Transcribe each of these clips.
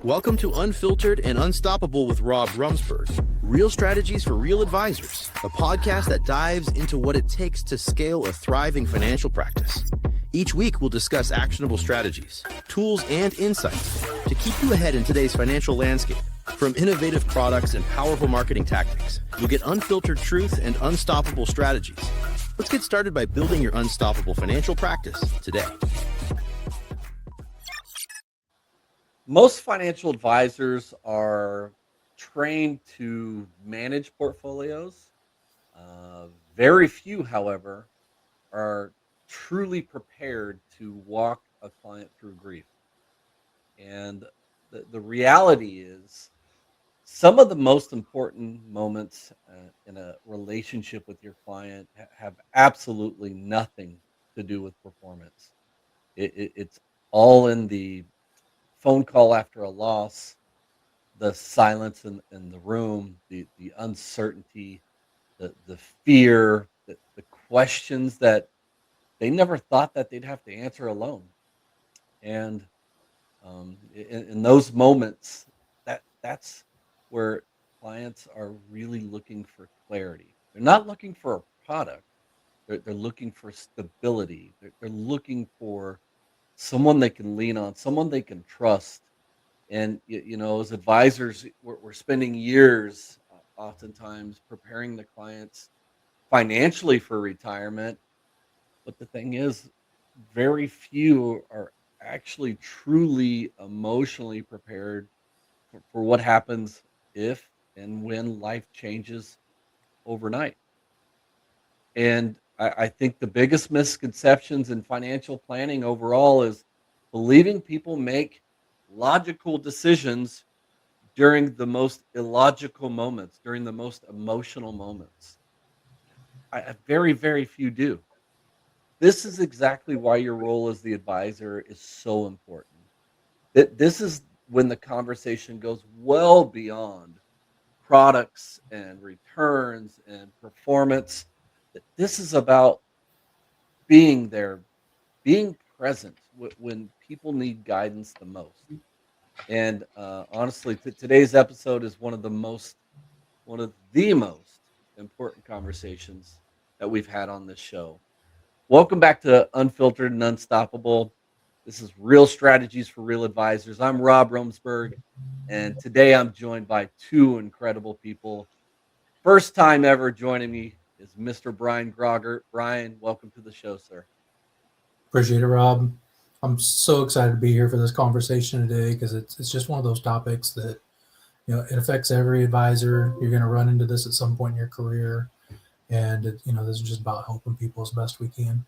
Welcome to Unfiltered and Unstoppable with Romesburg. Real strategies for real advisors, a podcast that dives into what it takes to scale a thriving financial practice. Each week, we'll discuss actionable strategies, tools, and insights to keep you ahead in today's financial landscape. From innovative products and powerful marketing tactics, you'll get unfiltered truth and unstoppable strategies. Let's get started by building your unstoppable financial practice today. Most financial advisors are trained to manage portfolios. Very few, however, are truly prepared to walk a client through grief. And the reality is, some of the most important moments in a relationship with your client have absolutely nothing to do with performance. It's all in the phone call after a loss, the silence in the room, the uncertainty, the fear, the questions that they never thought that they'd have to answer alone. And in those moments, that's where clients are really looking for clarity. They're not looking for a product. They're looking for stability. They're looking for someone they can lean on, someone they can trust. And as advisors, we're spending years, oftentimes, preparing the clients financially for retirement. But the thing is, very few are actually truly emotionally prepared for what happens if and when life changes overnight. And I think the biggest misconceptions in financial planning overall is believing people make logical decisions during the most illogical moments, during the most emotional moments. Very, very few do. This is exactly why your role as the advisor is so important. This is when the conversation goes well beyond products and returns and performance. This is about being there, being present when people need guidance the most. And honestly, today's episode is one of the most important conversations that we've had on this show. Welcome back to Unfiltered and Unstoppable. This is Real Strategies for Real Advisors. I'm Rob Romesburg, and today I'm joined by two incredible people. First time ever joining me is Mr. Brian Gragert. Brian, welcome to the show, sir. Appreciate it, Rob. I'm so excited to be here for this conversation today because it's just one of those topics that, it affects every advisor. You're going to run into this at some point in your career. And, this is just about helping people as best we can.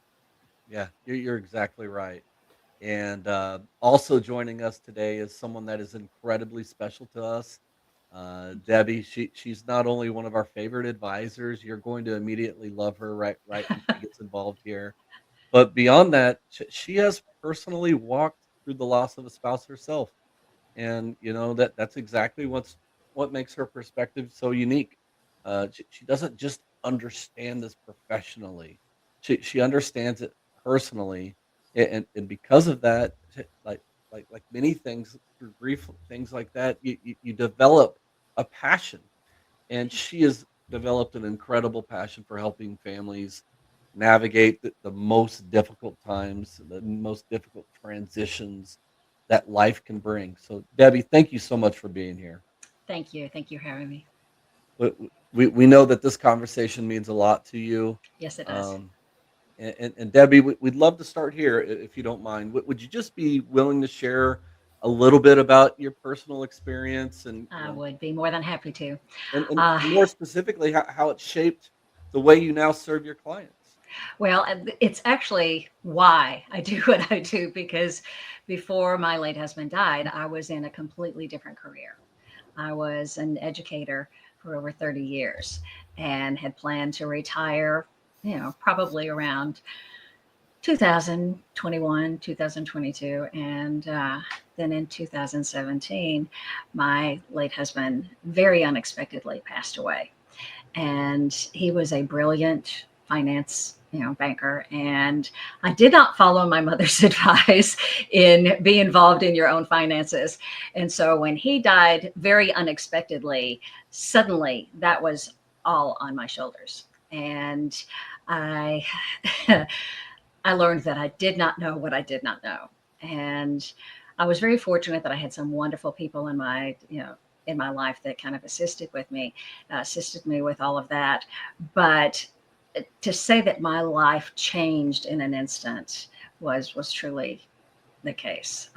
Yeah, you're exactly right. And also joining us today is someone that is incredibly special to us. Debbi, she's not only one of our favorite advisors, you're going to immediately love her right when she gets involved here. But beyond that, she has personally walked through the loss of a spouse herself. And that's exactly what makes her perspective so unique. She doesn't just understand this professionally; she understands it personally, and because of that, like many things through grief, things like that, you develop a passion, and she has developed an incredible passion for helping families navigate the most difficult times, the most difficult transitions that life can bring. So, Debbi, thank you so much for being here. Thank you. Thank you for having me. We know that this conversation means a lot to you. Yes, it does. And Debbi, we'd love to start here if you don't mind. Would you just be willing to share a little bit about your personal experience and I would be more than happy to. and Uh, more specifically how it shaped the way you now serve your clients? well, it's actually why I do what I do, because before my late husband died, I was in a completely different career. I was an educator for over 30 years and had planned to retire, probably around 2021, 2022. And then in 2017, my late husband very unexpectedly passed away. And he was a brilliant finance banker. And I did not follow my mother's advice in be involved in your own finances. And so when he died very unexpectedly, suddenly that was all on my shoulders. And I, I learned that I did not know what I did not know. And I was very fortunate that I had some wonderful people in my life that kind of assisted me with all of that. But to say that my life changed in an instant was truly the case.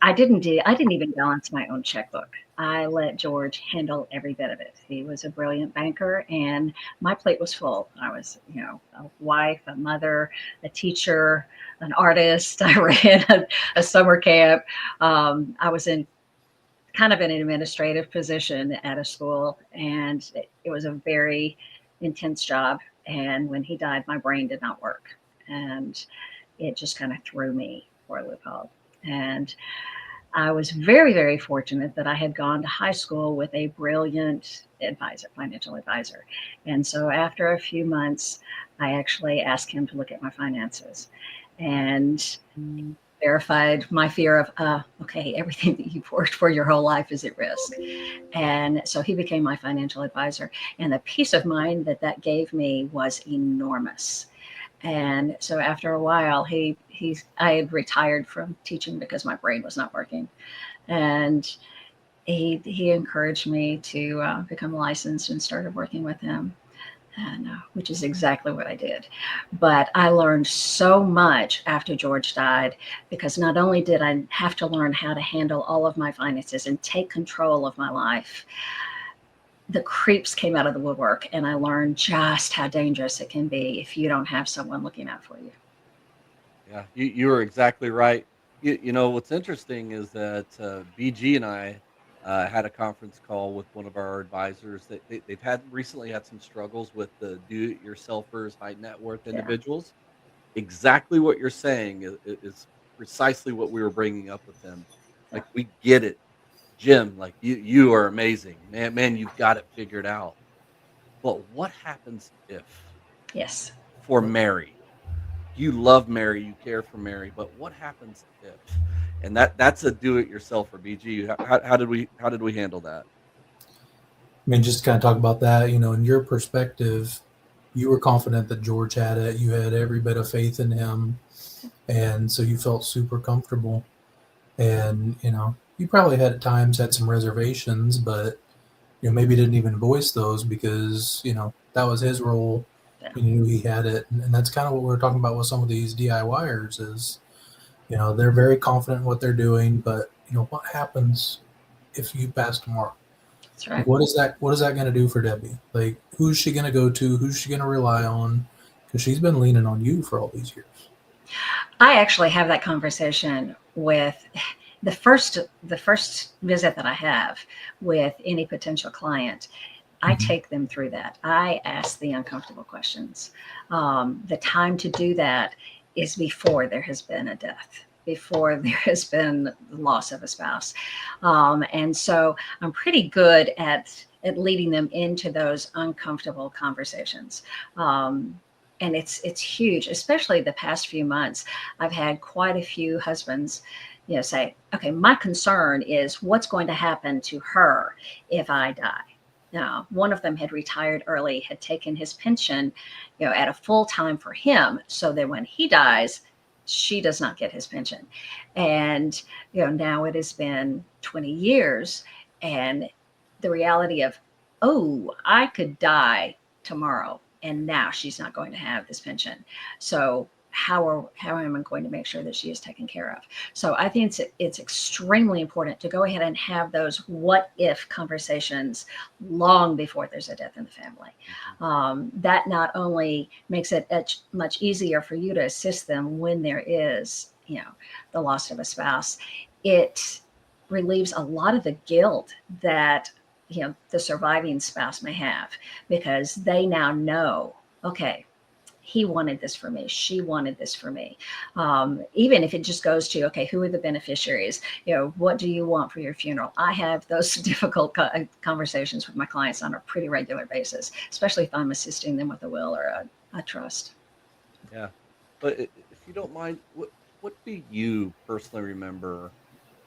I didn't even balance my own checkbook. I let George handle every bit of it. He was a brilliant banker, and my plate was full. I was, a wife, a mother, a teacher, an artist. I ran a summer camp. I was in kind of an administrative position at a school, and it was a very intense job. And when he died, my brain did not work, and it just kind of threw me for a loophole. And I was very, very fortunate that I had gone to high school with a brilliant financial advisor. And so after a few months, I actually asked him to look at my finances and verified my fear of, okay, everything that you've worked for your whole life is at risk. And so he became my financial advisor. And the peace of mind that gave me was enormous. And so after a while, I had retired from teaching because my brain was not working. And he encouraged me to become licensed and started working with him, and which is exactly what I did. But I learned so much after George died, because not only did I have to learn how to handle all of my finances and take control of my life, the creeps came out of the woodwork, and I learned just how dangerous it can be if you don't have someone looking out for you. Yeah, you are exactly right. What's interesting is that BG and I had a conference call with one of our advisors that they've recently had some struggles with the do-it-yourselfers, high net worth Yeah. individuals. Exactly what you're saying is precisely what we were bringing up with them. Yeah. Like, we get it, Jim. Like, you are amazing, man. You've got it figured out. But what happens if, Yes. for Mary? You love Mary, you care for Mary, but what happens if? And that's a do it yourself for BG. How did we handle that? I mean, just to kind of talk about that, in your perspective, you were confident that George had it. You had every bit of faith in him. And so you felt super comfortable. And, you probably had at times had some reservations, but, maybe didn't even voice those because, that was his role. Yeah. You knew he had it. And that's kind of what we're talking about with some of these DIYers is, they're very confident in what they're doing, but, what happens if you pass tomorrow? That's right. What is that going to do for Debbi? Like, who's she going to go to? Who's she going to rely on? Because she's been leaning on you for all these years. I actually have that conversation with the first visit that I have with any potential client. I take them through that. I ask the uncomfortable questions. The time to do that is before there has been a death, before there has been the loss of a spouse. And so I'm pretty good at leading them into those uncomfortable conversations. And it's huge, especially the past few months. I've had quite a few husbands, say, okay, my concern is what's going to happen to her if I die. Now, one of them had retired early, had taken his pension, at a full time for him, so that when he dies, she does not get his pension. And, now it has been 20 years, and the reality of, oh, I could die tomorrow, and now she's not going to have this pension. So how am I going to make sure that she is taken care of? So I think it's extremely important to go ahead and have those what if conversations long before there's a death in the family. That not only makes it much easier for you to assist them when there is, the loss of a spouse, it relieves a lot of the guilt that the surviving spouse may have, because they now know, okay, he wanted this for me. She wanted this for me. Even if it just goes to, okay, who are the beneficiaries? What do you want for your funeral? I have those difficult conversations with my clients on a pretty regular basis, especially if I'm assisting them with a will or a trust. Yeah. But if you don't mind, what do you personally remember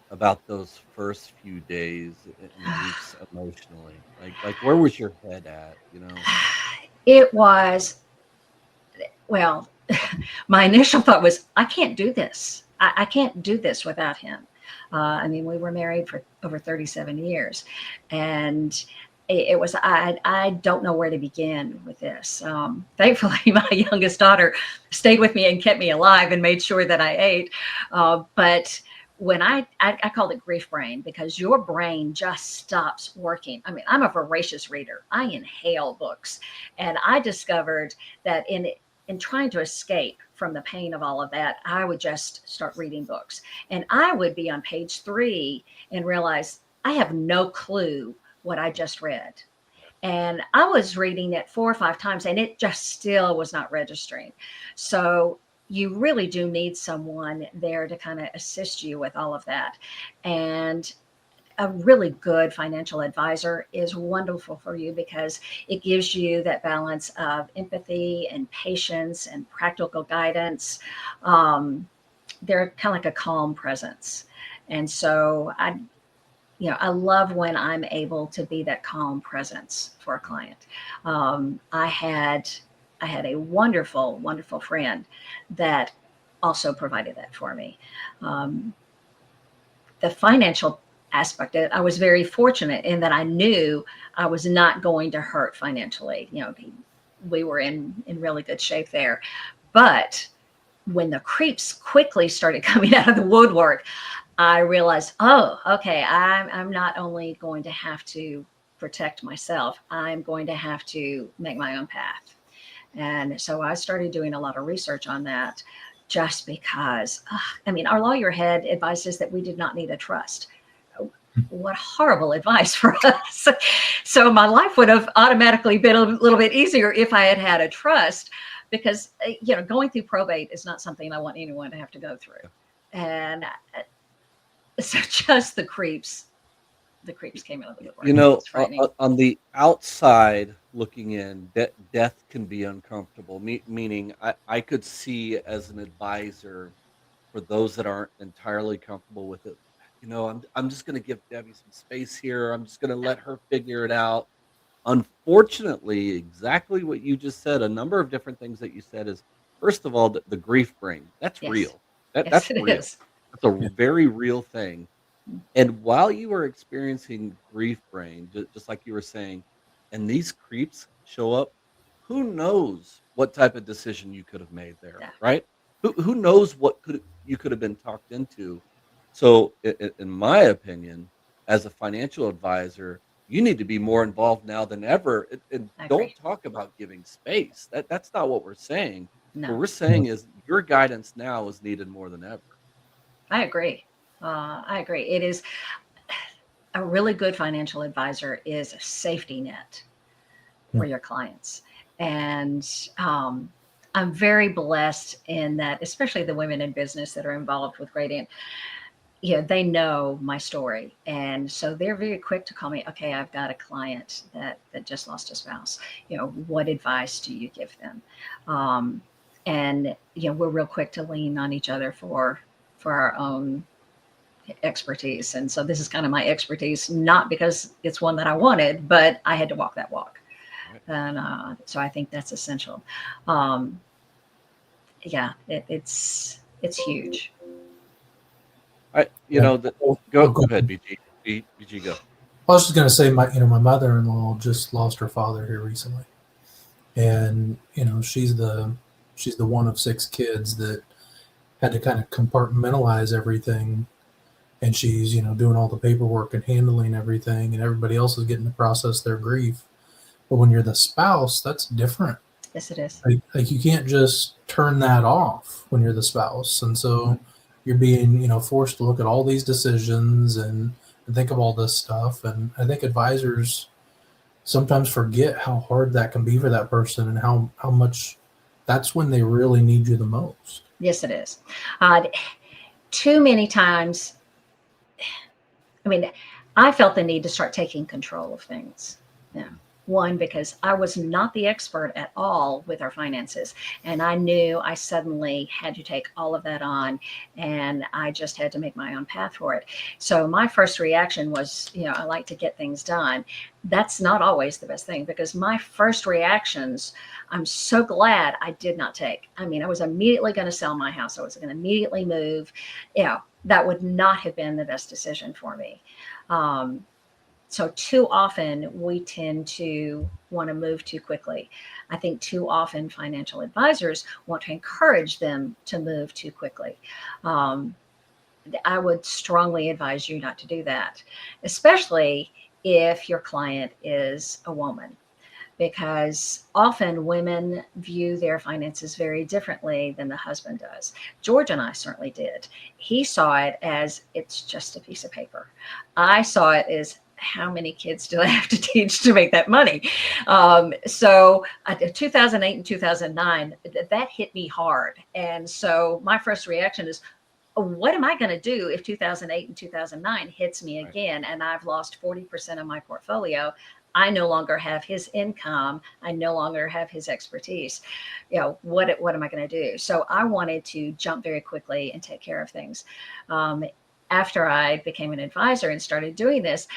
about those first few days and weeks emotionally? Like where was your head at, It was, well, my initial thought was, I can't do this. I can't do this without him. We were married for over 37 years, and it was, I don't know where to begin with this. Thankfully, my youngest daughter stayed with me and kept me alive and made sure that I ate. But when I called it grief brain, because your brain just stops working. I'm a voracious reader. I inhale books, and I discovered that in trying to escape from the pain of all of that, I would just start reading books. And I would be on page 3 and realize I have no clue what I just read. And I was reading it 4 or 5 times, and it just still was not registering. So you really do need someone there to kind of assist you with all of that. And a really good financial advisor is wonderful for you because it gives you that balance of empathy and patience and practical guidance. They're kind of like a calm presence. And so I love when I'm able to be that calm presence for a client. I had a wonderful, wonderful friend that also provided that for me. The financial aspect of it, I was very fortunate in that I knew I was not going to hurt financially. We were in really good shape there. But when the creeps quickly started coming out of the woodwork, I realized, oh, okay, I'm not only going to have to protect myself, I'm going to have to make my own path. And so I started doing a lot of research on that just because, our lawyer had advised us that we did not need a trust. What horrible advice for us. So my life would have automatically been a little bit easier if I had had a trust, because, going through probate is not something I want anyone to have to go through. And so just the creeps came out of the woodwork. On the outside looking in, death can be uncomfortable. Meaning, I could see as an advisor, for those that aren't entirely comfortable with it, I'm just going to give Debbi some space here. I'm just going to let her figure it out. Unfortunately, exactly what you just said, a number of different things that you said is, first of all, the grief brain. That's Yes. real. Yes, That's it real. is. That's a very real thing. And while you were experiencing grief brain, just like you were saying, and these creeps show up, who knows what type of decision you could have made there, Yeah. right? Who knows what you could have been talked into? So, in my opinion, as a financial advisor, you need to be more involved now than ever. And I don't agree. talk about giving space. That's not what we're saying. What No, we're saying is your guidance now is needed more than ever. I agree. I agree. It is a really good financial advisor is a safety net for your clients. And I'm very blessed in that, especially the women in business that are involved with Gradient, they know my story. And so they're very quick to call me, okay, I've got a client that just lost a spouse. What advice do you give them? And we're real quick to lean on each other for our own expertise. And so this is kind of my expertise, not because it's one that I wanted, but I had to walk that walk. Right. And so I think that's essential. It's huge. Go ahead, BG. BG, go. I was just going to say, my mother-in-law just lost her father here recently, and she's the one of 6 kids that had to kind of compartmentalize everything, and she's doing all the paperwork and handling everything, and everybody else is getting to process their grief. But when you're the spouse, that's different. Yes, it is. Like you can't just turn that off when you're the spouse, and so you're being forced to look at all these decisions and think of all this stuff. And I think advisors sometimes forget how hard that can be for that person and how much that's when they really need you the most. Yes, it is. Uh, Too many times, I mean, I felt the need to start taking control of things. Yeah. One, because I was not the expert at all with our finances. And I knew I suddenly had to take all of that on, and I just had to make my own path for it. So my first reaction was, I like to get things done. That's not always the best thing, because my first reactions, I'm so glad I did not take. I mean, I was immediately going to sell my house. I was going to immediately move. That would not have been the best decision for me. Um, so too often we tend to want to move too quickly. I think too often financial advisors want to encourage them to move too quickly. Um, I would strongly advise you not to do that, especially if your client is a woman, because often women view their finances very differently than the husband does. George and I certainly did. He saw it as it's just a piece of paper. I saw it as how many kids do I have to teach to make that money? So 2008 and 2009, that hit me hard. And so my first reaction is, what am I going to do if 2008 and 2009 hits me Right. again and I've lost 40% of my portfolio? I no longer have his income. I no longer have his expertise. What am I going to do? So I wanted to jump very quickly and take care of things. Um, After I became an advisor and started doing this,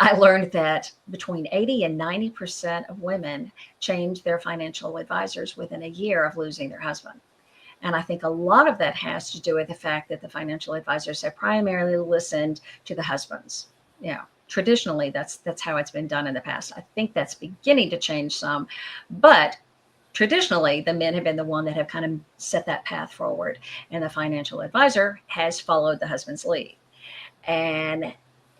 I learned that between 80 and 90% of women change their financial advisors within a year of losing their husband. And I think a lot of that has to do with the fact that the financial advisors have primarily listened to the husbands. Traditionally, that's how it's been done in the past. I think that's beginning to change some, but traditionally, the men have been the one that have kind of set that path forward, and the financial advisor has followed the husband's lead. And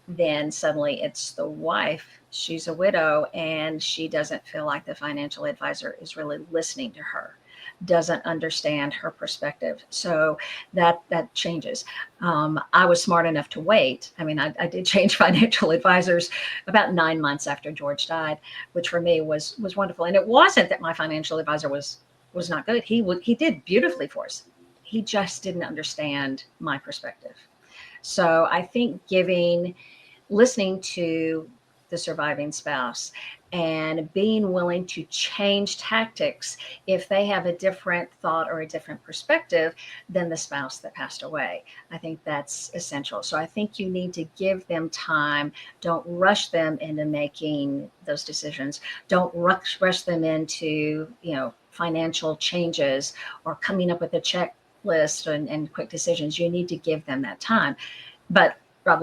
then suddenly it's the wife. She's a widow, and she doesn't feel like the financial advisor is really listening to her, doesn't understand her perspective. So that changes. I was smart enough to wait. I mean, I did change financial advisors about 9 months after George died, which for me was wonderful. And it wasn't that my financial advisor was not good. He did beautifully for us. He just didn't understand my perspective. So I think listening to the surviving spouse and being willing to change tactics if they have a different thought or a different perspective than the spouse that passed away. I think that's essential. So I think you need to give them time. Don't rush them into making those decisions. Don't rush them into, financial changes or coming up with a checklist and quick decisions. You need to give them that time. But Rob,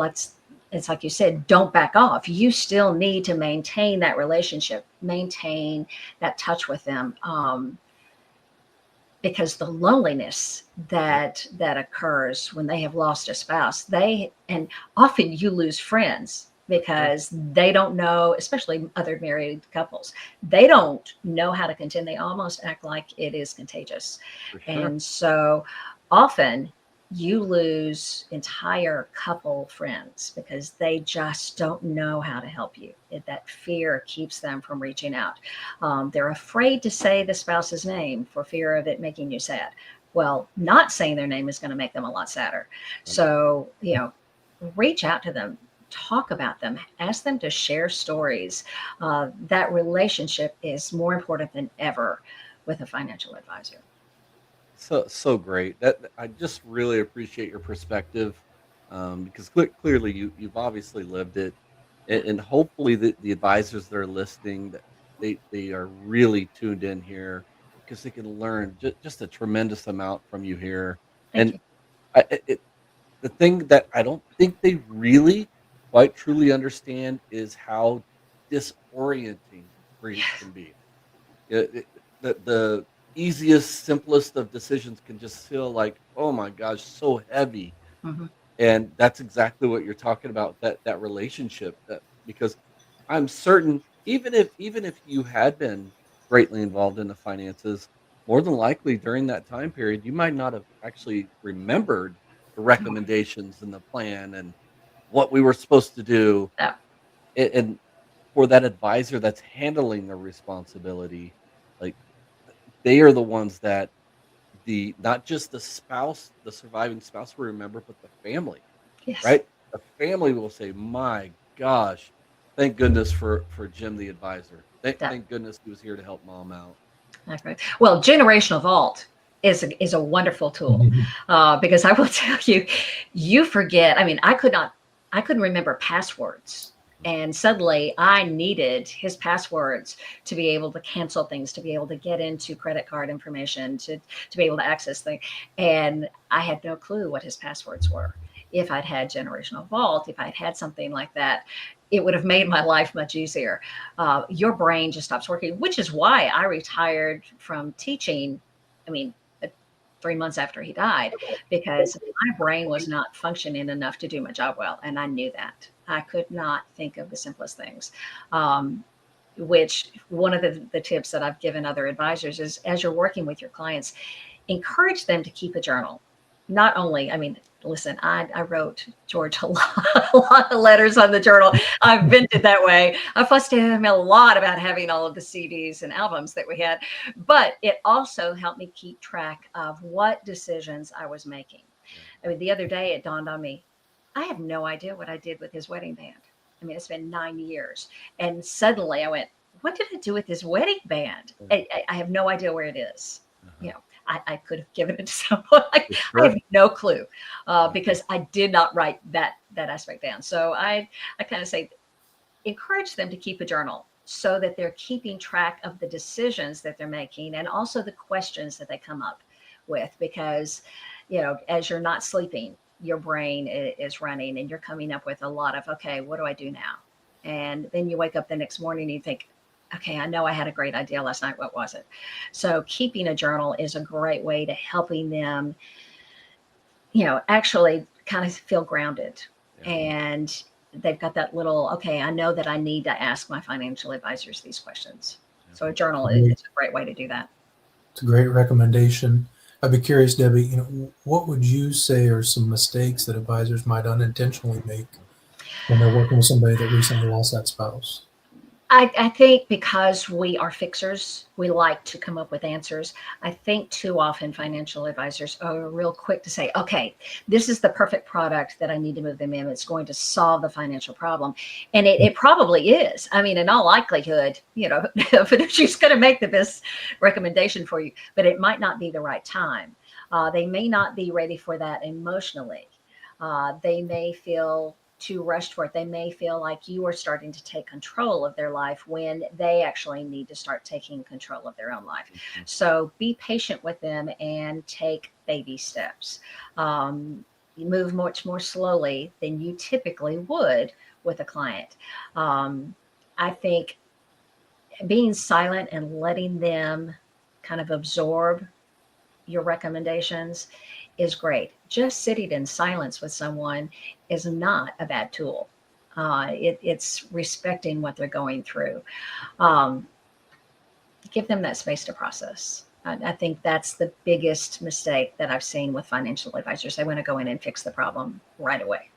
it's like you said, don't back off. You still need to maintain that relationship, maintain that touch with them, because the loneliness that occurs when they have lost a spouse, and often you lose friends because they don't know, especially other married couples, they don't know how to contend. They almost act like it is contagious. For sure. And so often you lose entire couple friends because they just don't know how to help you. That fear keeps them from reaching out. They're afraid to say the spouse's name for fear of it making you sad. Well, not saying their name is going to make them a lot sadder. So, reach out to them, talk about them, ask them to share stories. That relationship is more important than ever with a financial advisor. So great. That I just really appreciate your perspective, because clearly you've obviously lived it, and hopefully the advisors that are listening, that they are really tuned in here, because they can learn just a tremendous amount from you here. Thank And you. the thing that I don't think they really quite truly understand is how disorienting grief Yes. can be. The easiest, simplest of decisions can just feel like, oh my gosh, so heavy. Mhm. And that's exactly what you're talking about, that relationship. Because I'm certain, even if you had been greatly involved in the finances, more than likely during that time period, you might not have actually remembered the recommendations and the plan and what we were supposed to do. Yeah. And for that advisor that's handling the responsibility, like, they are the ones that not just the surviving spouse will remember, but the family, Yes. right? The family will say, "My gosh, thank goodness for Jim the advisor. That, Thank goodness he was here to help mom out." that's right. Well, generational vault is a wonderful tool, because I will tell you, you forget. I mean, I couldn't remember passwords. And suddenly I needed his passwords to be able to cancel things, to be able to get into credit card information, to be able to access things. And I had no clue what his passwords were. If I'd had generational vault, if I'd had something like that, it would have made my life much easier. Your brain just stops working, which is why I retired from teaching. I mean, 3 months after he died, because my brain was not functioning enough to do my job well. And I knew that. I could not think of the simplest things. Which one of the tips that I've given other advisors is, as you're working with your clients, encourage them to keep a journal. Not only, I mean, listen, I wrote George a lot of letters on the journal. I've been to that way. I fussed at him a lot about having all of the CDs and albums that we had, but it also helped me keep track of what decisions I was making. I mean, the other day it dawned on me, I have no idea what I did with his wedding band. I mean, it's been 9 years. And suddenly I went, what did I do with his wedding band? I have no idea where it is. Uh-huh. You know, I could have given it to someone. I have no clue, because I did not write that aspect down. So I kind of say, encourage them to keep a journal so that they're keeping track of the decisions that they're making, and also the questions that they come up with, because, as you're not sleeping, your brain is running and you're coming up with a lot of, okay, what do I do now? And then you wake up the next morning and you think, okay, I know I had a great idea last night. What was it? So keeping a journal is a great way to helping them, actually kind of feel grounded. Yeah. And they've got that little, okay, I know that I need to ask my financial advisors these questions. So a journal is a great way to do that. It's a great recommendation. I'd be curious, Debbie, what would you say are some mistakes that advisors might unintentionally make when they're working with somebody that recently lost that spouse? I think because we are fixers, we like to come up with answers. I think too often financial advisors are real quick to say, okay, this is the perfect product that I need to move them in. It's going to solve the financial problem. And it probably is. I mean, in all likelihood, fiduciary's going to make the best recommendation for you, but it might not be the right time. They may not be ready for that emotionally. They may feel too rushed for it. They may feel like you are starting to take control of their life when they actually need to start taking control of their own life. Mm-hmm. So be patient with them and take baby steps. You move much more slowly than you typically would with a client. I think being silent and letting them kind of absorb your recommendations is great. Just sitting in silence with someone is not a bad tool. It's respecting what they're going through. Give them that space to process. I think that's the biggest mistake that I've seen with financial advisors. They want to go in and fix the problem right away.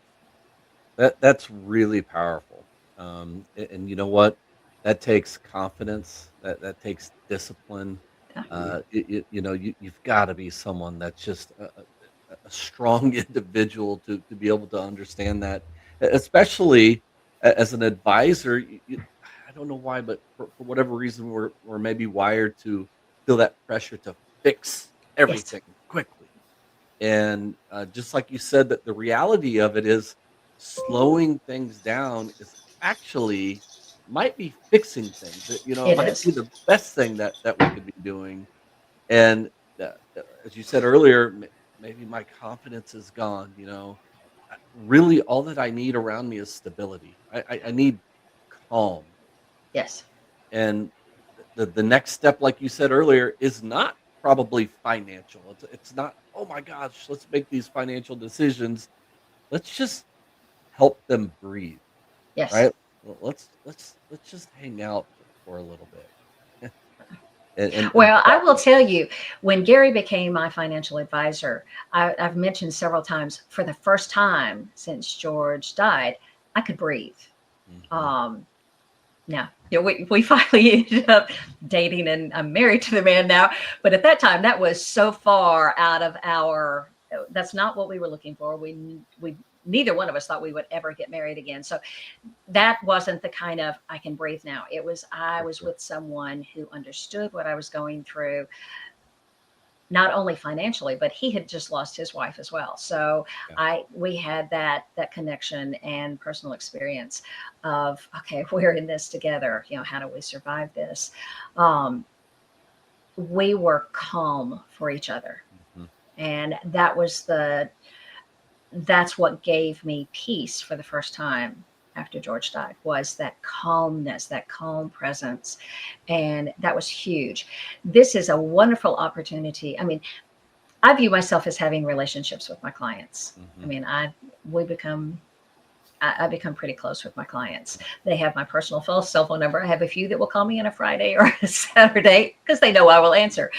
That's really powerful. And you know what? That takes confidence. That takes discipline. You've got to be someone that's just a strong individual to be able to understand that, especially as an advisor. I don't know why, but for whatever reason, we're maybe wired to feel that pressure to fix everything quickly. And just like you said, that the reality of it is slowing things down is actually might be fixing things. It might be the best thing that we could be doing. And as you said earlier, maybe my confidence is gone. Really, all that I need around me is stability. I need calm. Yes. And the next step, like you said earlier, is not probably financial. It's not, oh my gosh, let's make these financial decisions. Let's just help them breathe. Yes. Right? Well, let's just hang out for a little bit. Well, I will tell you, when Gary became my financial advisor, I've mentioned several times, for the first time since George died, I could breathe. Mm-hmm. No. Yeah, we finally ended up dating, and I'm married to the man now. But at that time, that was so far out of our. That's not what we were looking for. We neither one of us thought we would ever get married again. So that wasn't the kind of I can breathe now. It was I was with someone who understood what I was going through, not only financially, but he had just lost his wife as well. So we had that connection and personal experience of, okay, we're in this together. How do we survive this? We were calm for each other. Mhm. And that's what gave me peace for the first time after George died, was that calmness, that calm presence. And that was huge. This is a wonderful opportunity. I mean, I view myself as having relationships with my clients. I Mhm. mean, I become pretty close with my clients. They have my personal cell phone number. I have a few that will call me on a Friday or a Saturday because they know I will answer.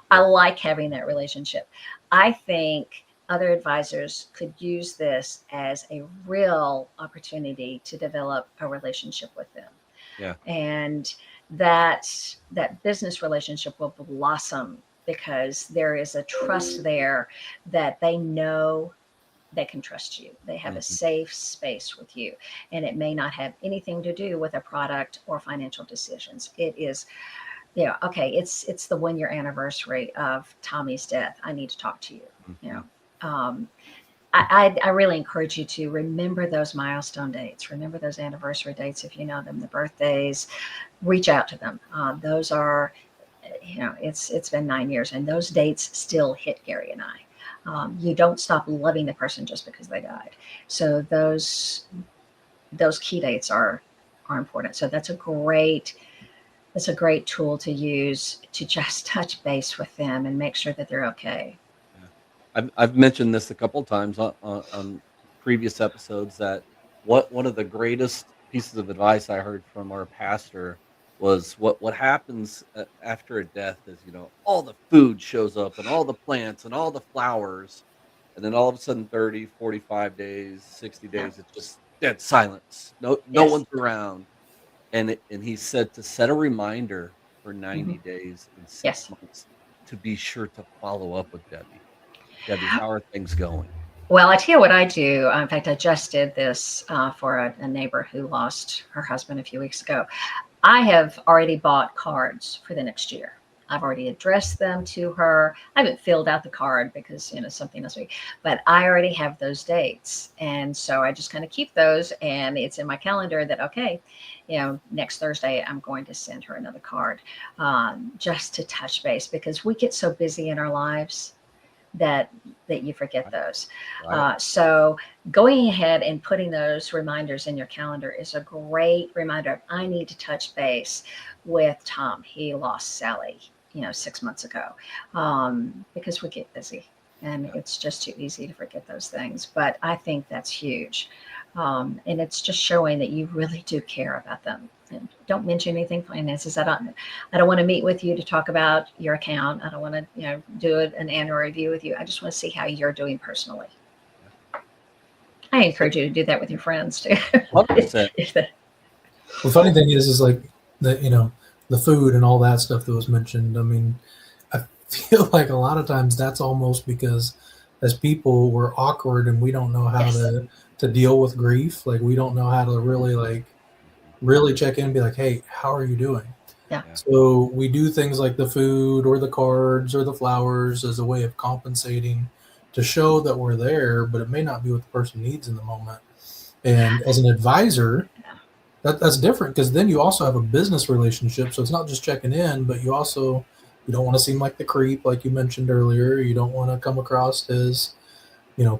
I like having that relationship. I think other advisors could use this as a real opportunity to develop a relationship with them. Yeah. And that business relationship will blossom because there is a trust there that they know they can trust you. They have a Mhm. safe space with you. And it may not have anything to do with a product or financial decisions. It is, okay, it's the 1 year anniversary of Tommy's death. I need to talk to you. You Mhm. know, I really encourage you to remember those milestone dates. Remember those anniversary dates if you know them, the birthdays. Reach out to them. Those are, it's been 9 years, and those dates still hit Gary and I. You don't stop loving the person just because they died. So those key dates are important. So that's a great tool to use to just touch base with them and make sure that they're okay. Yeah. I've mentioned this a couple times on previous episodes that one of the greatest pieces of advice I heard from our pastor was what happens after a death is, all the food shows up and all the plants and all the flowers, and then all of a sudden 30, 45 days, 60 Yeah. days, it's just dead silence. No Yes. one's around. And he said to set a reminder for Hmm. 90 days and 6 Yes. months to be sure to follow up with Debbie. Debbie, how are things going? Well, I tell you what I do. In fact, I just did this for a neighbor who lost her husband a few weeks ago. I have already bought cards for the next year. I've already addressed them to her. I haven't filled out the card because, something else, but I already have those dates. And so I just kind of keep those, and it's in my calendar that, okay, next Thursday, I'm going to send her another card, just to touch base, because we get so busy in our lives that you forget Right. those. Right. So going ahead and putting those reminders in your calendar is a great reminder. I need to touch base with Tom. He lost Sally, 6 months ago, because we get busy and Yeah. it's just too easy to forget those things. But I think that's huge. And it's just showing that you really do care about them. And don't mention anything finances. I don't want to meet with you to talk about your account. I don't want to, do an annual review with you. I just want to see how you're doing personally. Yeah. I So encourage you to do that with your friends too. 100%. The funny thing is like the food and all that stuff that was mentioned. I mean, I feel like a lot of times that's almost because as people we're awkward and we don't know how Yes. to deal with grief. Like we don't know how to really Mhm. really check in and be like, hey, how are you doing? Yeah. Yeah. So we do things like the food or the cards or the flowers as a way of compensating to show that we're there, but it may not be what the person needs in the moment. And as an advisor, that's different because then you also have a business relationship. So it's not just checking in, but you don't want to seem like the creep, like you mentioned earlier. You don't want to come across as,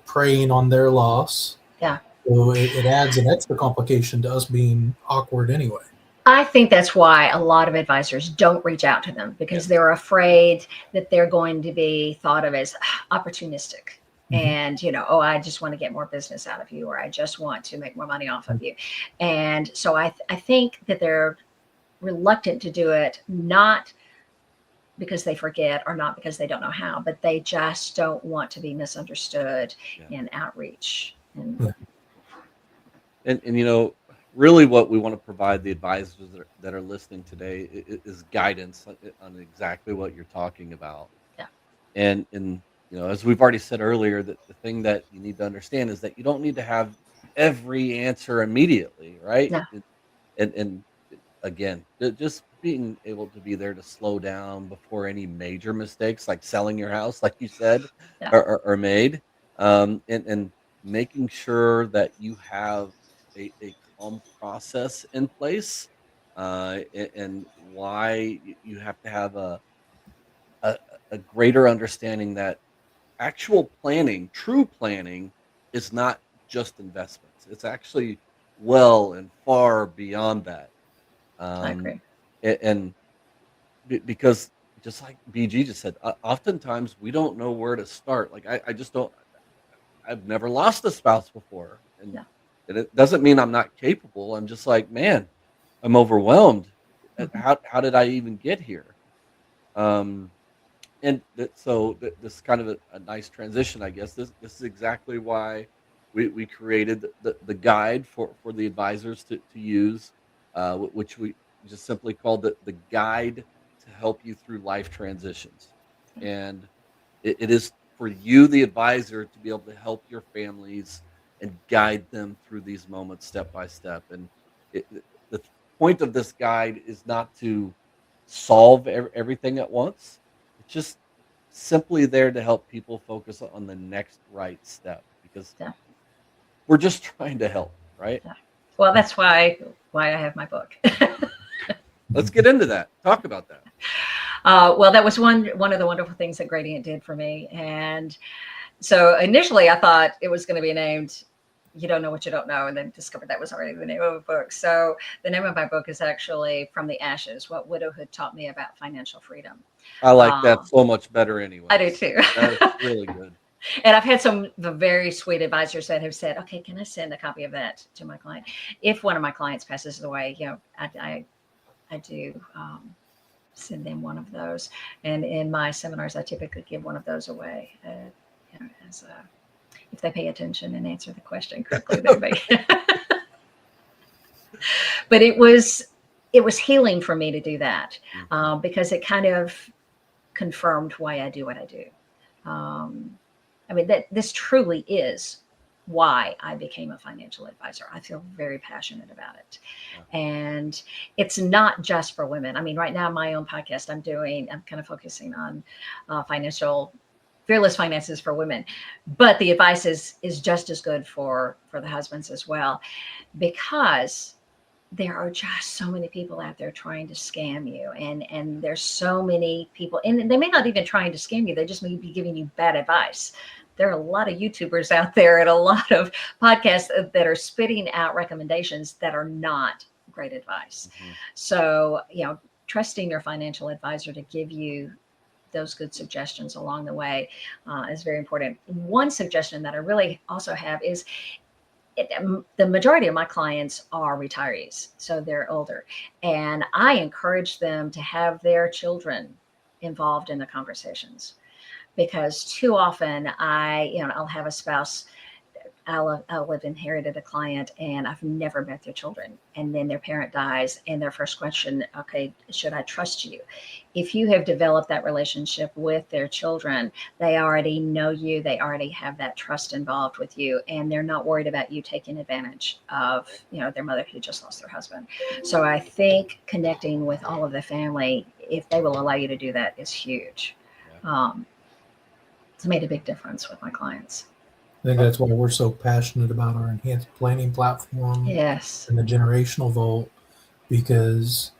preying on their loss. Yeah. So it adds an extra complication to us being awkward anyway. I think that's why a lot of advisors don't reach out to them, because Yes. they're afraid that they're going to be thought of as opportunistic. Mhm. And, oh, I just want to get more business out of you, or I just want to make more money off of you. And so I think that they're reluctant to do it, not because they forget or not because they don't know how, but they just don't want to be misunderstood Yeah. in outreach. And And really what we want to provide the advisors that are listening today is guidance on exactly what you're talking about. Yeah. And as we've already said earlier, that the thing that you need to understand is that you don't need to have every answer immediately, right? No. And again, just being able to be there to slow down before any major mistakes, like selling your house, like you said, Yeah. are made, and making sure that you have a calm process in place, and why you have to have a, a greater understanding that actual planning, true planning, is not just investments. It's actually well and far beyond that. I Um, agree. and because just like BG just said, oftentimes we don't know where to start. Like I just don't. I've never lost a spouse before, Yeah. and it doesn't mean I'm not capable. I'm just like, man, I'm overwhelmed. Mhm. How did I even get here? Um, and this is kind of a nice transition, I guess. This is exactly why we created the guide for the advisors to use, which we just simply called the guide to help you through life transitions. And it is for you, the advisor, to be able to help your families and guide them through these moments step by step. And the point of this guide is not to solve everything at once. It's just simply there to help people focus on the next right step, because Yeah. we're just trying to help, right? Yeah. Well, that's why I have my book. Let's get into that. Talk about that. Well, that was one of the wonderful things that Gradient did for me. And so initially, I thought it was going to be named "You Don't Know What You Don't Know," and then discovered that was already the name of the book. So the name of my book is actually "From the Ashes: What Widowhood Taught Me About Financial Freedom." I like that Uh, so much better I do anyways. too. That's really good. And I've had some very sweet advisors that have said, "Okay, can I send a copy of that to my client?" If one of my clients passes away, I do send them one of those. And in my seminars, I typically give one of those away. As if they pay attention and answer the question correctly, they may. But it was healing for me to do that, Mhm. because it kind of confirmed why I do what I do. Um, I mean, that this truly is why I became a financial advisor. I feel very passionate about it. Yeah. And it's not just for women. I mean, right now, my own podcast, I'm kind of focusing on financial fearless finances for women, but the advice is just as good for the husbands as well, because there are just so many people out there trying to scam you, and there's so many people, and they may not even trying to scam you, they just may be giving you bad advice. There are a lot of YouTubers out there and a lot of podcasts that are spitting out recommendations that are not great advice. Mhm. So trusting your financial advisor to give you those good suggestions along the way is very important. One suggestion that I really also have is the majority of my clients are retirees, so they're older, and I encourage them to have their children involved in the conversations, because too often I'll have a spouse. I'll have inherited a client and I've never met their children. And then their parent dies, and their first question, okay, should I trust you? If you have developed that relationship with their children, they already know you, they already have that trust involved with you, and they're not worried about you taking advantage of, their mother who just lost their husband. So I think connecting with all of the family, if they will allow you to do that, is huge. Yeah. Um, it's made a big difference with my clients. I think that's why we're so passionate about our enhanced planning platform Yes. and the generational vault, because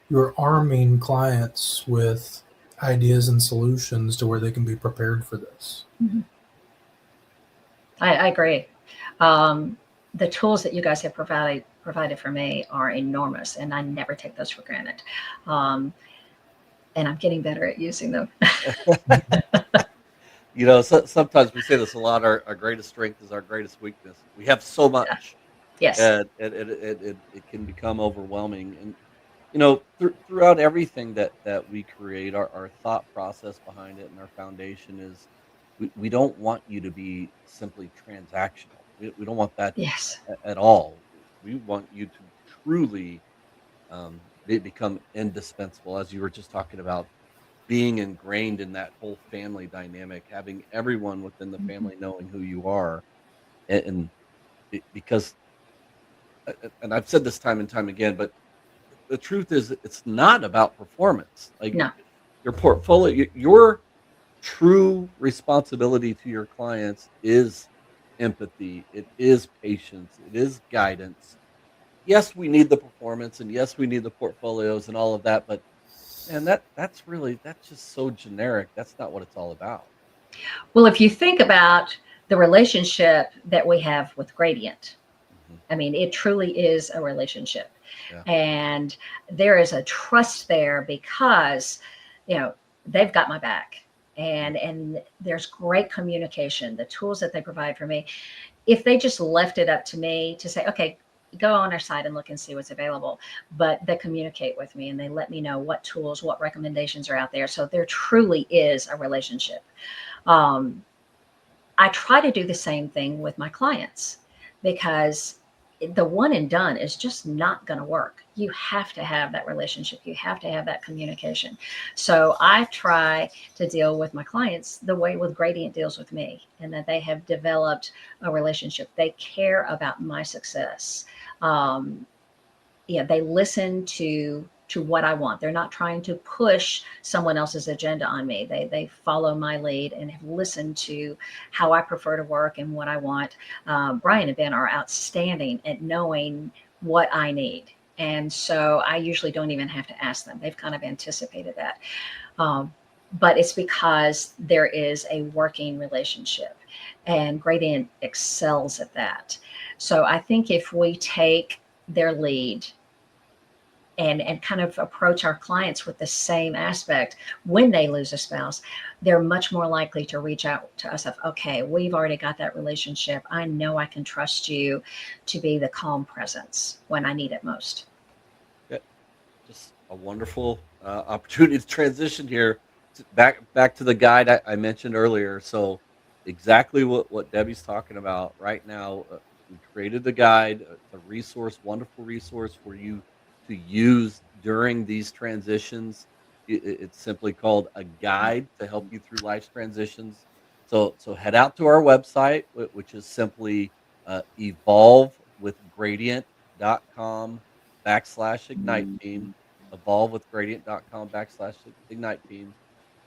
you're arming clients with ideas and solutions to where they can be prepared for this. Mhm. I agree. The tools that you guys have provided for me are enormous, and I never take those for granted. Um, and I'm getting better at using them. Sometimes we say this a lot. Our greatest strength is our greatest weakness. We have so Yeah. much, Yes. and it can become overwhelming. And throughout everything that we create, our thought process behind it and our foundation is we don't want you to be simply transactional. We don't want that Yes. at all. We want you to truly become indispensable, as you were just talking about, being ingrained in that whole family dynamic, having everyone within the Mhm. family knowing who you are, and because, and I've said this time and time again, but the truth is, it's not about performance. Like No. your portfolio, your true responsibility to your clients is empathy. It is patience. It is guidance. Yes, we need the performance, and yes, we need the portfolios and all of that. But man, that's just so generic. That's not what it's all about. Well, if you think about the relationship that we have with Gradient, Mhm. I mean, it truly is a relationship. Yeah. And there is a trust there because, you know, they've got my back. And there's great communication, the tools that they provide for me. If they just left it up to me to say, okay, go on our site and look and see what's available, but they communicate with me and they let me know what tools, what recommendations are out there. So there truly is a relationship. Um, I try to do the same thing with my clients because the one and done is just not going to work. You have to have that relationship. You have to have that communication. So I try to deal with my clients the way with Gradient deals with me, and that they have developed a relationship. They care about my success. Um, yeah, they listen to what I want. They're not trying to push someone else's agenda on me. They follow my lead and have listened to how I prefer to work and what I want. Brian and Ben are outstanding at knowing what I need. And so I usually don't even have to ask them. They've kind of anticipated that. Um, but it's because there is a working relationship, and Gradient excels at that. So I think if we take their lead and kind of approach our clients with the same aspect when they lose a spouse, they're much more likely to reach out to us of, okay, we've already got that relationship. I know I can trust you to be the calm presence when I need it most. Yeah. Just a wonderful opportunity to transition here back to the guide I mentioned earlier. So exactly what Debbie's talking about right now. We created the guide. It's a resource, wonderful resource for you to use during these transitions. It's simply called a guide to help you through life's transitions. So head out to our website, which is simply evolvewithgradient.com/ignite team, evolvewithgradient.com/ignite team.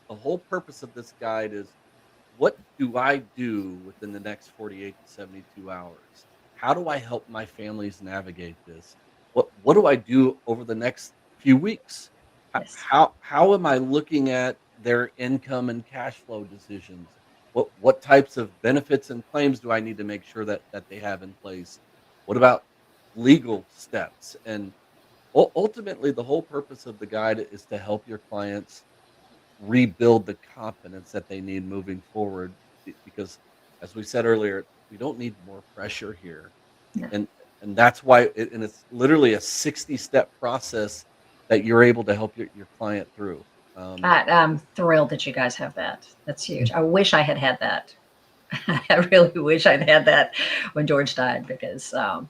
The whole purpose of this guide is, what do I do within the next 48 to 72 hours? How do I help my families navigate this? What do I do over the next few weeks? Yes. How am I looking at their income and cash flow decisions? What types of benefits and claims do I need to make sure that they have in place? What about legal steps? And ultimately, the whole purpose of the guide is to help your clients rebuild the confidence that they need moving forward. Because, as we said earlier, we don't need more pressure here, No. and that's why and it's literally a 60-step process that you're able to help your client through. I'm thrilled that you guys have that. That's huge. I wish I had had that. I really wish I'd had that when George died, because I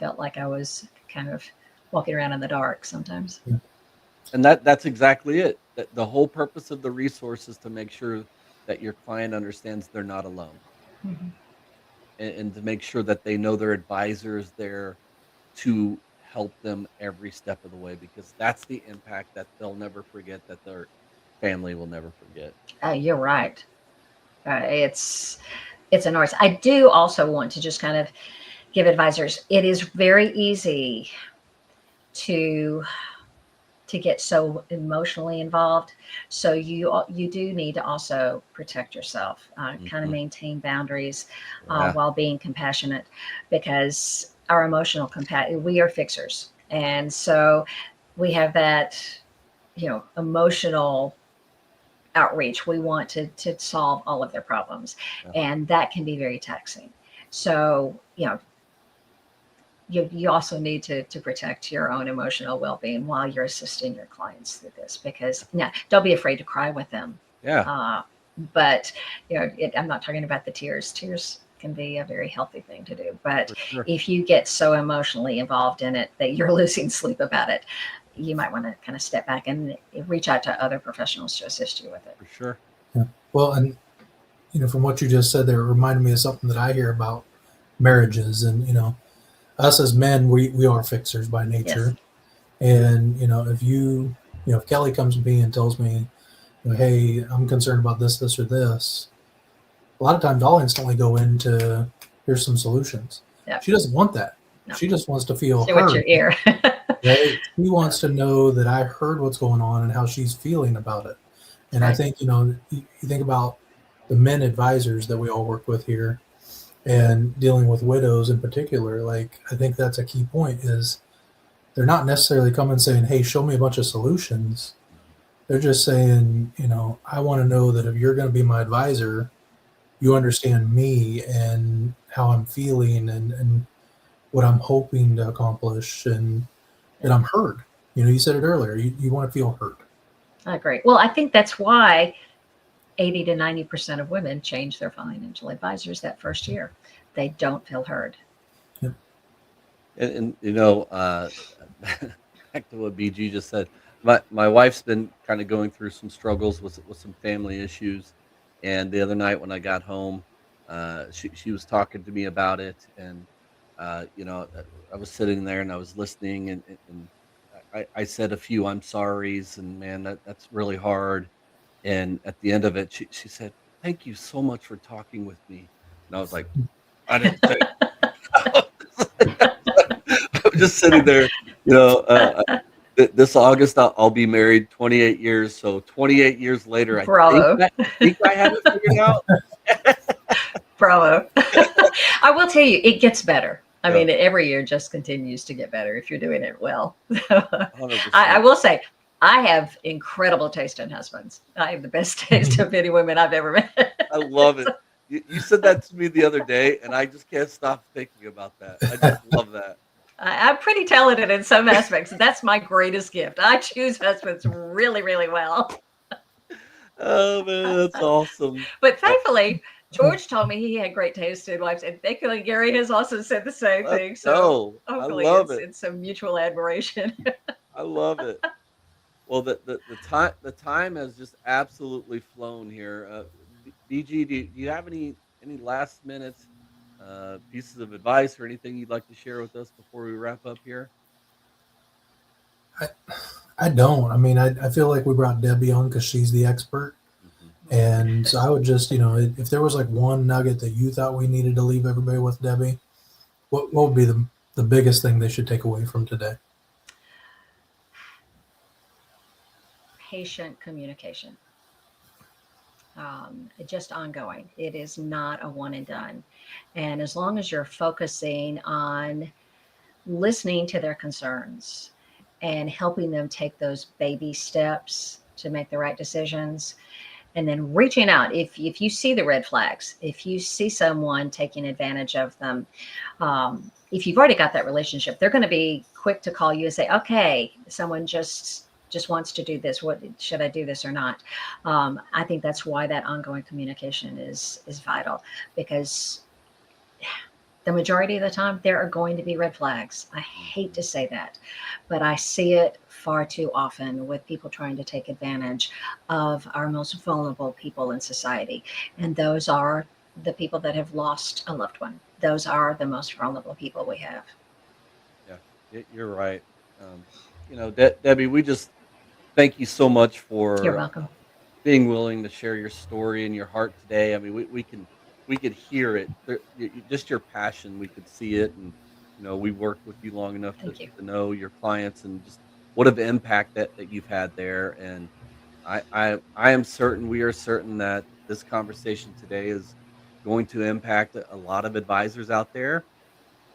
felt like I was kind of walking around in the dark sometimes. And that's exactly it. That the whole purpose of the resource is to make sure that your client understands they're not alone, Mhm. and to make sure that they know their advisor is there to help them every step of the way, because that's the impact that they'll never forget, that their family will never forget. You're right. It's enormous. I do also want to just kind of give advisors. It is very easy to get so emotionally involved. So you do need to also protect yourself, kind of Mhm. maintain boundaries Yeah. while being compassionate, because our emotional we are fixers, and so we have that, emotional outreach. We want to solve all of their problems, Yeah. and that can be very taxing. So you also need to protect your own emotional well-being while you're assisting your clients through this, because now don't be afraid to cry with them. Yeah. uh, but I'm not talking about the tears. Tears can be a very healthy thing to do. But For sure. if you get so emotionally involved in it that you're losing sleep about it, you might want to kind of step back and reach out to other professionals to assist you with it. For sure. Yeah. Well, and from what you just said there, it reminded me of something that I hear about marriages. And us as men, we are fixers by nature. And if Kelly comes to me and tells me, hey, I'm concerned about this, this, or this, a lot of times I'll instantly go into, here's some solutions. Yeah. She doesn't want that. No. She just wants to feel Say what's heard. your ear. Right? She wants to know that I heard what's going on and how she's feeling about it. And I think, you think about the men advisors that we all work with here and dealing with widows in particular, like, I think that's a key point is they're not necessarily coming saying, hey, show me a bunch of solutions. They're just saying, I want to know that if you're going to be my advisor, you understand me and how I'm feeling and what I'm hoping to accomplish and that I'm heard. You said it earlier, you want to feel heard. I agree. Well, I think that's why 80 to 90% of women change their financial advisors that first year. They don't feel heard. Yep. And back to what BG just said, my wife's been kind of going through some struggles with some family issues, and the other night when I got home, she was talking to me about it, and I was sitting there and I was listening, and I said a few I'm sorries, and man, that's really hard. And at the end of it, she said, "Thank you so much for talking with me." And I was like, I didn't say. I'm just sitting there, this August I'll be married 28 years. So 28 years later, Bravo. I think I have it figured out. Bravo. I will tell you, it gets better. I Yeah. mean, every year just continues to get better if you're doing it well. 100%. I will say, I have incredible taste in husbands. I have the best taste of any women I've ever met. I love it. You said that to me the other day, and I just can't stop thinking about that. I just love that. I'm pretty talented in some aspects. That's my greatest gift. I choose husbands really, really well. Oh man, that's awesome. But thankfully, George told me he had great taste in wives, and thankfully Gary has also said the same thing. So I hopefully love it. it's some mutual admiration. I love it. Well, the time has just absolutely flown here. BG, do you have any last minute pieces of advice or anything you'd like to share with us before we wrap up here? I don't. I mean, I feel like we brought Debbi on because she's the expert. Mm-hmm. And so I would just, if there was like one nugget that you thought we needed to leave everybody with, Debbi, what would be the biggest thing they should take away from today? Patient communication. Just ongoing. It is not a one and done. And as long as you're focusing on listening to their concerns and helping them take those baby steps to make the right decisions, and then reaching out if you see the red flags, if you see someone taking advantage of them, if you've already got that relationship, they're going to be quick to call you and say, okay, someone just wants to do this. What should I do this or not? I think that's why that ongoing communication is vital, because the majority of the time there are going to be red flags. I hate to say that, but I see it far too often with people trying to take advantage of our most vulnerable people in society. And those are the people that have lost a loved one. Those are the most vulnerable people we have. Yeah, you're right. Debbi, we just thank you so much for You're welcome. being willing to share your story and your heart today. I mean, we could hear it. Just your passion, we could see it, and we worked with you long enough to know your clients and just what of impact that you've had there. And I am certain, we are certain that this conversation today is going to impact a lot of advisors out there,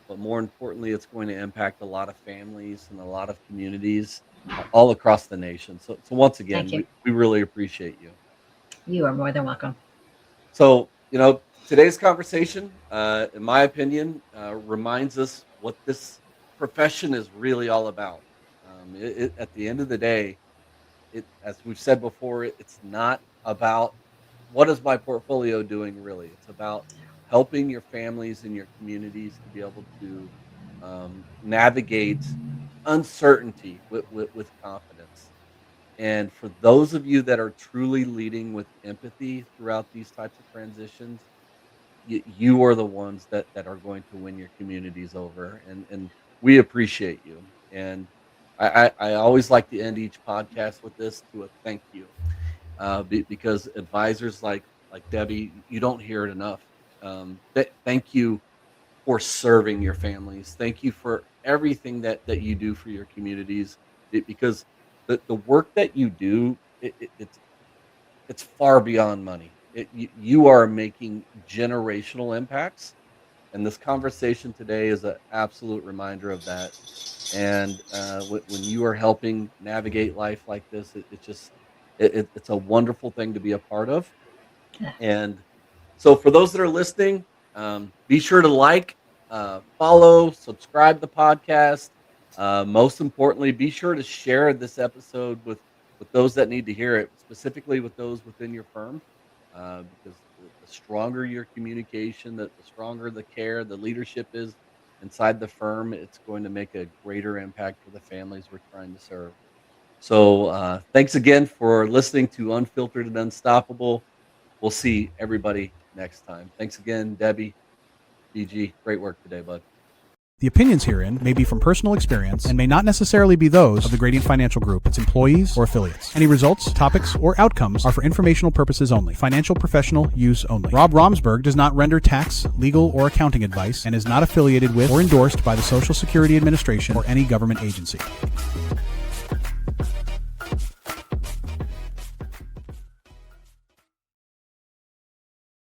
but more importantly, it's going to impact a lot of families and a lot of communities all across the nation. So once again, we really appreciate you. You are more than welcome. So, today's conversation, in my opinion, reminds us what this profession is really all about. At the end of the day, as we've said before, it's not about what is my portfolio doing really. It's about helping your families and your communities to be able to navigate uncertainty with confidence. And for those of you that are truly leading with empathy throughout these types of transitions, you are the ones that are going to win your communities over, and we appreciate you. And I always like to end each podcast with this, to a thank you, because advisors like Debbi, you don't hear it enough. Thank you for serving your families. Thank you for everything that you do for your communities, because the work that you do, it's far beyond money. You are making generational impacts, and this conversation today is an absolute reminder of that. And when you are helping navigate life like this, it's a wonderful thing to be a part of. And so for those that are listening, be sure to follow, subscribe the podcast. Most importantly, be sure to share this episode with those that need to hear it, specifically with those within your firm, because the stronger your communication, the stronger the care, the leadership is inside the firm, it's going to make a greater impact for the families we're trying to serve. So thanks again for listening to Unfiltered and Unstoppable. We'll see everybody next time. Thanks again, Debbi, BG. Great work today, bud. The opinions herein may be from personal experience and may not necessarily be those of the Gradient Financial Group, its employees, or affiliates. Any results, topics, or outcomes are for informational purposes only. Financial professional use only. Rob Romesburg does not render tax, legal, or accounting advice and is not affiliated with or endorsed by the Social Security Administration or any government agency.